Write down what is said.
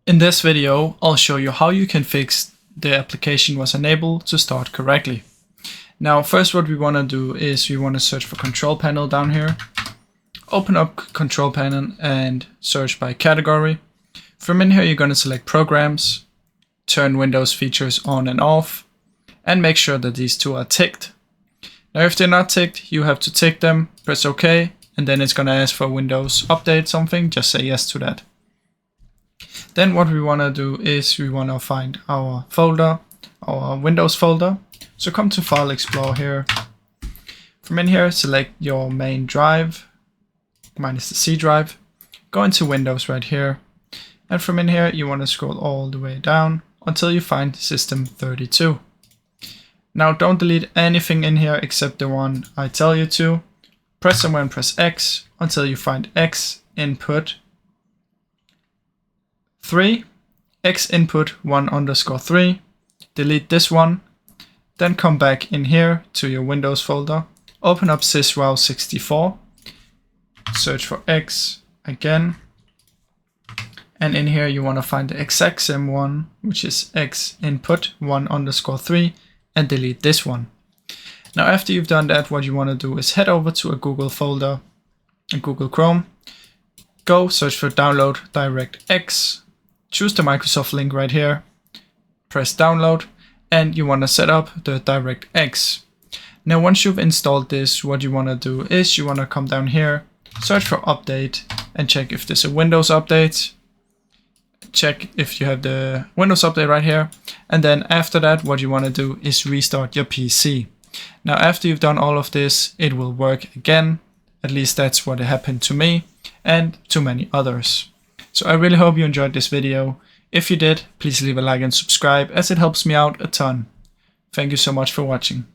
In this video, I'll show you how you can fix the application was unable to start correctly. Now, first what we want to do is we want to search for control panel down here. Open up control panel and search by category. From in here, you're going to select programs, turn Windows features on and off, and make sure that these two are ticked. Now, if they're not ticked, you have to tick them, press OK, and then it's going to ask for Windows update something. Just say yes to that. Then what we want to do is we want to find our folder, our Windows folder. So come to File Explorer here. From in here, select your main drive, minus the C drive. Go into Windows right here. And from in here, you want to scroll all the way down until you find System 32. Now don't delete anything in here except the one I tell you to. Press somewhere and press X until you find X input 3, X input 1_3, delete this one, then come back in here to your Windows folder, open up sys_row64, search for X again, and in here you want to find the exact same one, which is X input 1_3, and delete this one. Now after you've done that, what you want to do is head over to a Google folder, in Google Chrome, go search for download DirectX, choose the Microsoft link right here, press download, and you want to set up the DirectX. Now once you've installed this, what you want to do is you want to come down here, search for update, and check if there's a Windows update. Check if you have the Windows update right here, and then after that what you want to do is restart your PC. Now after you've done all of this, it will work again. At least that's what happened to me and to many others. So I really hope you enjoyed this video. If you did, please leave a like and subscribe as it helps me out a ton. Thank you so much for watching.